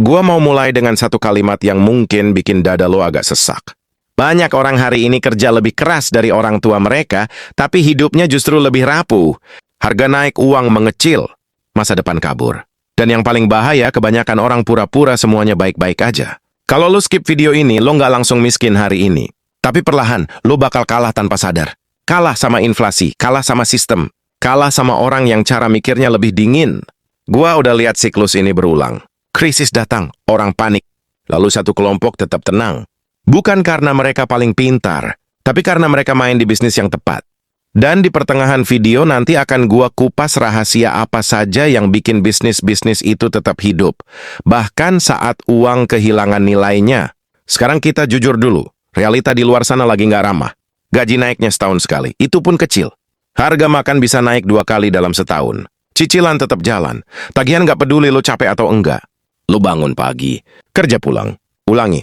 Gua mau mulai dengan satu kalimat yang mungkin bikin dada lo agak sesak. Banyak orang hari ini kerja lebih keras dari orang tua mereka, tapi hidupnya justru lebih rapuh. Harga naik, uang mengecil, masa depan kabur. Dan yang paling bahaya, kebanyakan orang pura-pura semuanya baik-baik aja. Kalau lo skip video ini, lo nggak langsung miskin hari ini. Tapi perlahan, lo bakal kalah tanpa sadar. Kalah sama inflasi, kalah sama sistem, kalah sama orang yang cara mikirnya lebih dingin. Gua udah lihat siklus ini berulang. Krisis datang, orang panik. Lalu satu kelompok tetap tenang. Bukan karena mereka paling pintar, tapi karena mereka main di bisnis yang tepat. Dan di pertengahan video nanti akan gua kupas rahasia apa saja yang bikin bisnis-bisnis itu tetap hidup. Bahkan saat uang kehilangan nilainya. Sekarang kita jujur dulu, realita di luar sana lagi nggak ramah. Gaji naiknya setahun sekali, itu pun kecil. Harga makan bisa naik 2 kali dalam setahun. Cicilan tetap jalan. Tagihan nggak peduli lo capek atau enggak. Lu bangun pagi, kerja pulang, ulangi.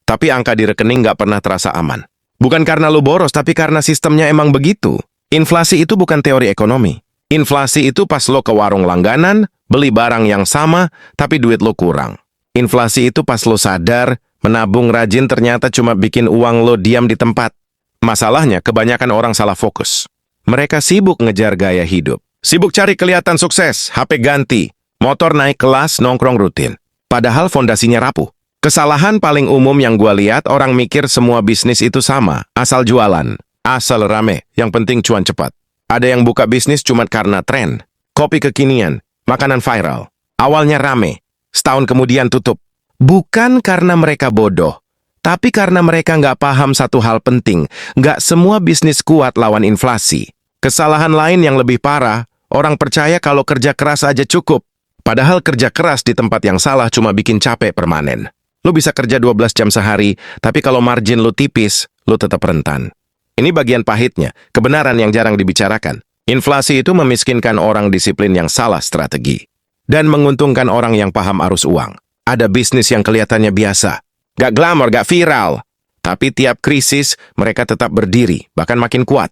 Tapi angka di rekening nggak pernah terasa aman. Bukan karena lu boros, tapi karena sistemnya emang begitu. Inflasi itu bukan teori ekonomi. Inflasi itu pas lo ke warung langganan, beli barang yang sama, tapi duit lo kurang. Inflasi itu pas lo sadar, menabung rajin ternyata cuma bikin uang lo diam di tempat. Masalahnya, kebanyakan orang salah fokus. Mereka sibuk ngejar gaya hidup. Sibuk cari kelihatan sukses, HP ganti, motor naik kelas, nongkrong rutin. Padahal fondasinya rapuh. Kesalahan paling umum yang gua lihat, orang mikir semua bisnis itu sama. Asal jualan, asal rame, yang penting cuan cepat. Ada yang buka bisnis cuma karena tren. Kopi kekinian, makanan viral. Awalnya rame, setahun kemudian tutup. Bukan karena mereka bodoh, tapi karena mereka nggak paham satu hal penting. Nggak semua bisnis kuat lawan inflasi. Kesalahan lain yang lebih parah, orang percaya kalau kerja keras aja cukup. Padahal kerja keras di tempat yang salah cuma bikin capek permanen. Lu bisa kerja 12 jam sehari, tapi kalau margin lu tipis, lu tetap rentan. Ini bagian pahitnya, kebenaran yang jarang dibicarakan. Inflasi itu memiskinkan orang disiplin yang salah strategi. Dan menguntungkan orang yang paham arus uang. Ada bisnis yang kelihatannya biasa. Gak glamor, gak viral. Tapi tiap krisis, mereka tetap berdiri, bahkan makin kuat.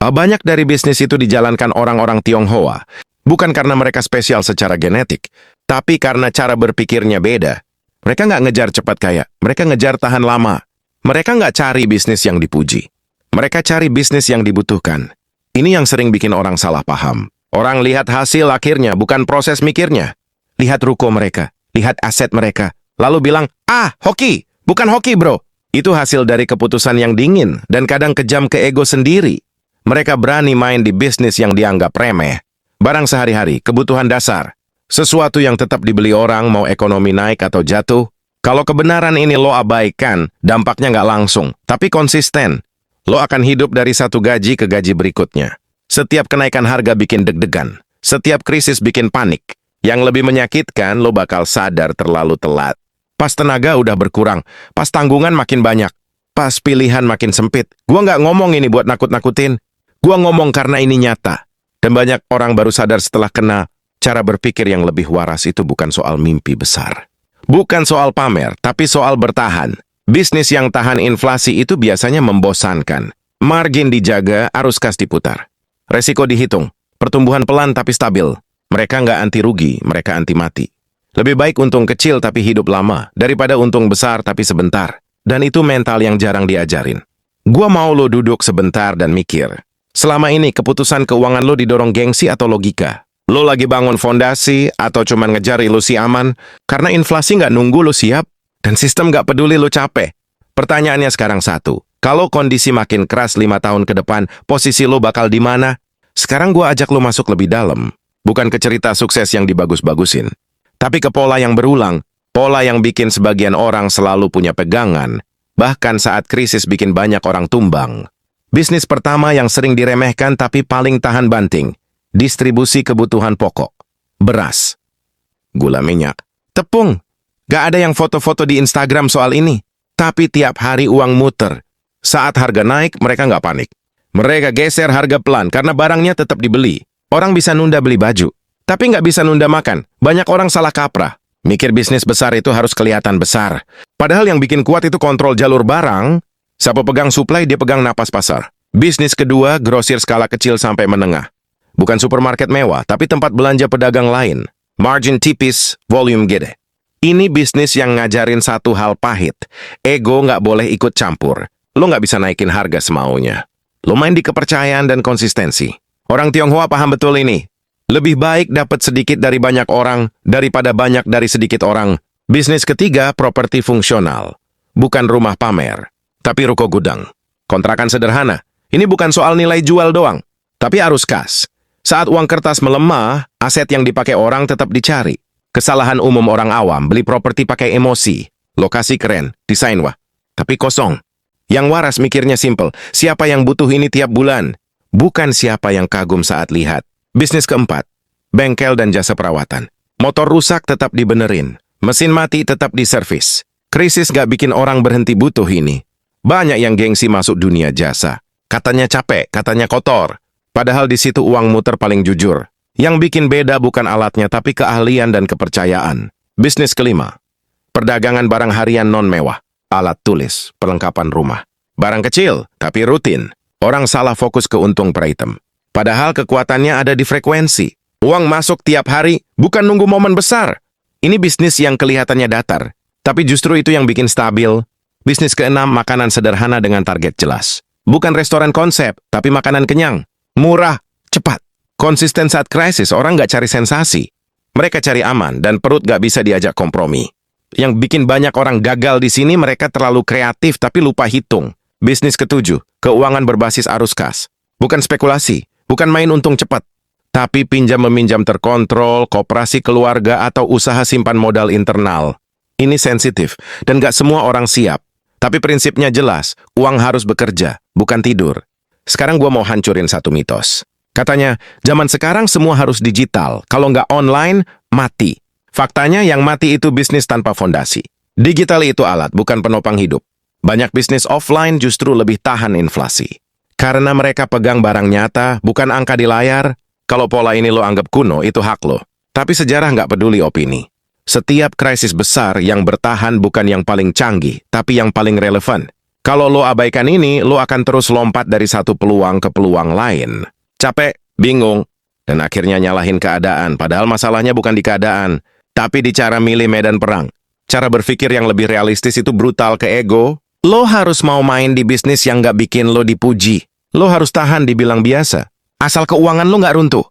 Banyak dari bisnis itu dijalankan orang-orang Tionghoa. Bukan karena mereka spesial secara genetik, tapi karena cara berpikirnya beda. Mereka nggak ngejar cepat kaya, mereka ngejar tahan lama. Mereka nggak cari bisnis yang dipuji. Mereka cari bisnis yang dibutuhkan. Ini yang sering bikin orang salah paham. Orang lihat hasil akhirnya, bukan proses mikirnya. Lihat ruko mereka, lihat aset mereka, lalu bilang, hoki, bukan hoki bro. Itu hasil dari keputusan yang dingin, dan kadang kejam ke ego sendiri. Mereka berani main di bisnis yang dianggap remeh. Barang sehari-hari, kebutuhan dasar. Sesuatu yang tetap dibeli orang, mau ekonomi naik atau jatuh. Kalau kebenaran ini lo abaikan, dampaknya nggak langsung, tapi konsisten. Lo akan hidup dari satu gaji ke gaji berikutnya. Setiap kenaikan harga bikin deg-degan. Setiap krisis bikin panik. Yang lebih menyakitkan, lo bakal sadar terlalu telat. Pas tenaga udah berkurang, pas tanggungan makin banyak, pas pilihan makin sempit. Gua nggak ngomong ini buat nakut-nakutin. Gua ngomong karena ini nyata. Dan banyak orang baru sadar setelah kena. Cara berpikir yang lebih waras itu bukan soal mimpi besar. Bukan soal pamer, tapi soal bertahan. Bisnis yang tahan inflasi itu biasanya membosankan. Margin dijaga, arus kas diputar. Resiko dihitung. Pertumbuhan pelan tapi stabil. Mereka nggak anti rugi, mereka anti mati. Lebih baik untung kecil tapi hidup lama, daripada untung besar tapi sebentar. Dan itu mental yang jarang diajarin. Gua mau lo duduk sebentar dan mikir. Selama ini keputusan keuangan lo didorong gengsi atau logika? Lo lagi bangun fondasi atau cuma ngejar ilusi aman? Karena inflasi nggak nunggu lo siap dan sistem nggak peduli lo capek. Pertanyaannya sekarang satu. Kalau kondisi makin keras 5 tahun ke depan, posisi lo bakal di mana? Sekarang gua ajak lo masuk lebih dalam. Bukan ke cerita sukses yang dibagus-bagusin. Tapi ke pola yang berulang. Pola yang bikin sebagian orang selalu punya pegangan. Bahkan saat krisis bikin banyak orang tumbang. Bisnis pertama yang sering diremehkan tapi paling tahan banting. Distribusi kebutuhan pokok. Beras. Gula minyak. Tepung. Gak ada yang foto-foto di Instagram soal ini. Tapi tiap hari uang muter. Saat harga naik, mereka nggak panik. Mereka geser harga pelan karena barangnya tetap dibeli. Orang bisa nunda beli baju. Tapi nggak bisa nunda makan. Banyak orang salah kaprah. Mikir bisnis besar itu harus kelihatan besar. Padahal yang bikin kuat itu kontrol jalur barang. Siapa pegang suplai, dia pegang napas pasar. Bisnis kedua, grosir skala kecil sampai menengah. Bukan supermarket mewah, tapi tempat belanja pedagang lain. Margin tipis, volume gede. Ini bisnis yang ngajarin satu hal pahit. Ego nggak boleh ikut campur. Lo nggak bisa naikin harga semaunya. Lo main di kepercayaan dan konsistensi. Orang Tionghoa paham betul ini. Lebih baik dapat sedikit dari banyak orang daripada banyak dari sedikit orang. Bisnis ketiga, properti fungsional. Bukan rumah pamer, tapi ruko gudang. Kontrakan sederhana. Ini bukan soal nilai jual doang, tapi arus kas. Saat uang kertas melemah, aset yang dipakai orang tetap dicari. Kesalahan umum orang awam, beli properti pakai emosi. Lokasi keren, desain wah, tapi kosong. Yang waras mikirnya simple, siapa yang butuh ini tiap bulan? Bukan siapa yang kagum saat lihat. Bisnis keempat, bengkel dan jasa perawatan. Motor rusak tetap dibenerin, mesin mati tetap diservis. Krisis gak bikin orang berhenti butuh ini. Banyak yang gengsi masuk dunia jasa. Katanya capek, katanya kotor. Padahal di situ uang muter paling jujur. Yang bikin beda bukan alatnya, tapi keahlian dan kepercayaan. Bisnis kelima, perdagangan barang harian non-mewah. Alat tulis, perlengkapan rumah. Barang kecil, tapi rutin. Orang salah fokus ke untung per item. Padahal kekuatannya ada di frekuensi. Uang masuk tiap hari, bukan nunggu momen besar. Ini bisnis yang kelihatannya datar, tapi justru itu yang bikin stabil. Bisnis keenam, makanan sederhana dengan target jelas. Bukan restoran konsep, tapi makanan kenyang. Murah, cepat. Konsisten saat krisis, orang nggak cari sensasi. Mereka cari aman, dan perut nggak bisa diajak kompromi. Yang bikin banyak orang gagal di sini, mereka terlalu kreatif tapi lupa hitung. Bisnis ketujuh, keuangan berbasis arus kas. Bukan spekulasi, bukan main untung cepat. Tapi pinjam-meminjam terkontrol, koperasi keluarga, atau usaha simpan modal internal. Ini sensitif, dan nggak semua orang siap. Tapi prinsipnya jelas, uang harus bekerja, bukan tidur. Sekarang gua mau hancurin satu mitos. Katanya, zaman sekarang semua harus digital. Kalau nggak online, mati. Faktanya yang mati itu bisnis tanpa fondasi. Digital itu alat, bukan penopang hidup. Banyak bisnis offline justru lebih tahan inflasi. Karena mereka pegang barang nyata, bukan angka di layar. Kalau pola ini lo anggap kuno, itu hak lo. Tapi sejarah nggak peduli opini. Setiap krisis besar yang bertahan bukan yang paling canggih, tapi yang paling relevan. Kalau lo abaikan ini, lo akan terus lompat dari satu peluang ke peluang lain. Capek, bingung, dan akhirnya nyalahin keadaan. Padahal masalahnya bukan di keadaan, tapi di cara milih medan perang. Cara berpikir yang lebih realistis itu brutal ke ego. Lo harus mau main di bisnis yang nggak bikin lo dipuji. Lo harus tahan dibilang biasa. Asal keuangan lo nggak runtuh.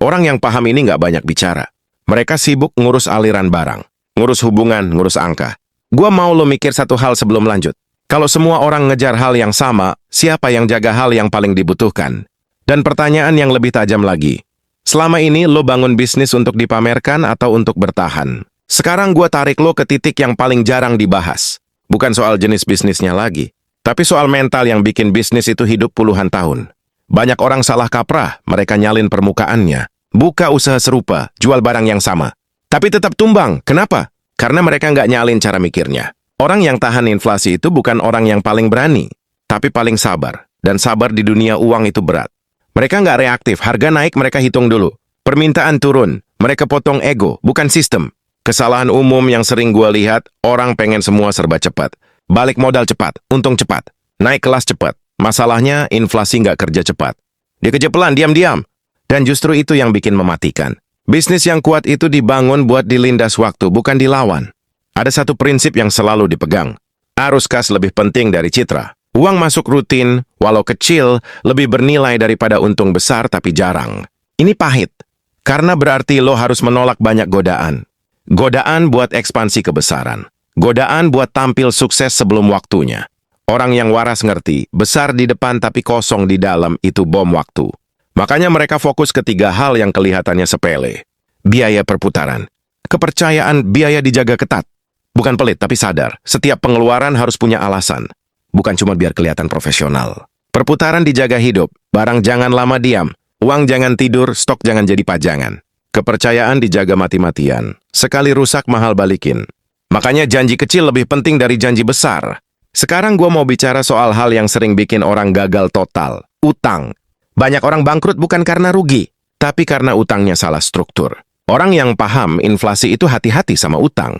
Orang yang paham ini nggak banyak bicara. Mereka sibuk ngurus aliran barang, ngurus hubungan, ngurus angka. Gua mau lo mikir satu hal sebelum lanjut. Kalau semua orang ngejar hal yang sama, siapa yang jaga hal yang paling dibutuhkan? Dan pertanyaan yang lebih tajam lagi. Selama ini lo bangun bisnis untuk dipamerkan atau untuk bertahan? Sekarang gua tarik lo ke titik yang paling jarang dibahas. Bukan soal jenis bisnisnya lagi, tapi soal mental yang bikin bisnis itu hidup puluhan tahun. Banyak orang salah kaprah, mereka nyalin permukaannya. Buka usaha serupa, jual barang yang sama. Tapi tetap tumbang. Kenapa? Karena mereka nggak nyalin cara mikirnya. Orang yang tahan inflasi itu bukan orang yang paling berani, tapi paling sabar. Dan sabar di dunia uang itu berat. Mereka nggak reaktif, harga naik mereka hitung dulu. Permintaan turun, mereka potong ego, bukan sistem. Kesalahan umum yang sering gue lihat, orang pengen semua serba cepat. Balik modal cepat, untung cepat, naik kelas cepat. Masalahnya, inflasi nggak kerja cepat. Dia kerja pelan, diam-diam. Dan justru itu yang bikin mematikan. Bisnis yang kuat itu dibangun buat dilindas waktu, bukan dilawan. Ada satu prinsip yang selalu dipegang. Arus kas lebih penting dari citra. Uang masuk rutin, walau kecil, lebih bernilai daripada untung besar tapi jarang. Ini pahit. Karena berarti lo harus menolak banyak godaan. Godaan buat ekspansi kebesaran. Godaan buat tampil sukses sebelum waktunya. Orang yang waras ngerti, besar di depan tapi kosong di dalam itu bom waktu. Makanya mereka fokus ke tiga hal yang kelihatannya sepele. Biaya perputaran. Kepercayaan, biaya dijaga ketat. Bukan pelit tapi sadar, setiap pengeluaran harus punya alasan. Bukan cuma biar kelihatan profesional. Perputaran dijaga hidup, barang jangan lama diam, uang jangan tidur, stok jangan jadi pajangan. Kepercayaan dijaga mati-matian. Sekali rusak mahal balikin. Makanya janji kecil lebih penting dari janji besar. Sekarang gue mau bicara soal hal yang sering bikin orang gagal total. Utang. Banyak orang bangkrut bukan karena rugi, tapi karena utangnya salah struktur. Orang yang paham inflasi itu hati-hati sama utang.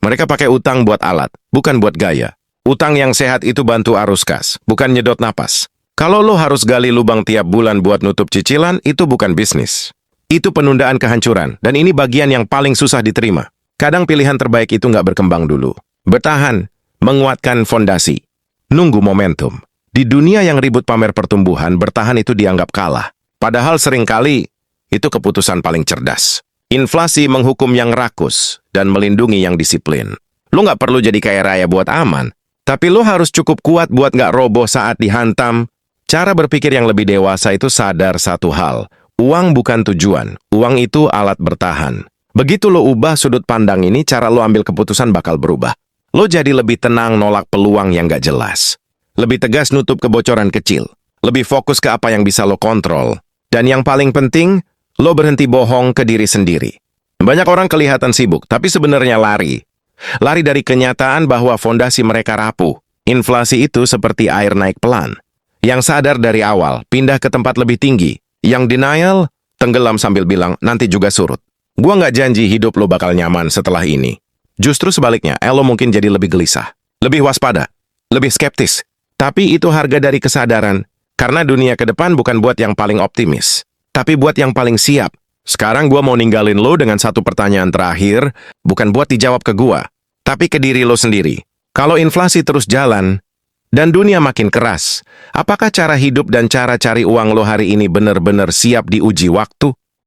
Mereka pakai utang buat alat, bukan buat gaya. Utang yang sehat itu bantu arus kas, bukan nyedot napas. Kalau lo harus gali lubang tiap bulan buat nutup cicilan, itu bukan bisnis. Itu penundaan kehancuran, dan ini bagian yang paling susah diterima. Kadang pilihan terbaik itu nggak berkembang dulu. Bertahan, menguatkan fondasi, nunggu momentum. Di dunia yang ribut pamer pertumbuhan, bertahan itu dianggap kalah. Padahal seringkali itu keputusan paling cerdas. Inflasi menghukum yang rakus dan melindungi yang disiplin. Lo nggak perlu jadi kaya raya buat aman, tapi lo harus cukup kuat buat nggak roboh saat dihantam. Cara berpikir yang lebih dewasa itu sadar satu hal. Uang bukan tujuan, uang itu alat bertahan. Begitu lo ubah sudut pandang ini, cara lo ambil keputusan bakal berubah. Lo jadi lebih tenang nolak peluang yang nggak jelas. Lebih tegas nutup kebocoran kecil. Lebih fokus ke apa yang bisa lo kontrol. Dan yang paling penting, lo berhenti bohong ke diri sendiri. Banyak orang kelihatan sibuk, tapi sebenarnya lari. Lari dari kenyataan bahwa fondasi mereka rapuh. Inflasi itu seperti air naik pelan. Yang sadar dari awal, pindah ke tempat lebih tinggi. Yang denial, tenggelam sambil bilang, nanti juga surut. Gua nggak janji hidup lo bakal nyaman setelah ini. Justru sebaliknya, lo mungkin jadi lebih gelisah. Lebih waspada. Lebih skeptis. Tapi itu harga dari kesadaran. Karena dunia ke depan bukan buat yang paling optimis. Tapi buat yang paling siap. Sekarang gua mau ninggalin lo dengan satu pertanyaan terakhir, bukan buat dijawab ke gua, tapi ke diri lo sendiri. Kalau inflasi terus jalan, dan dunia makin keras, apakah cara hidup dan cara cari uang lo hari ini benar-benar siap diuji waktu?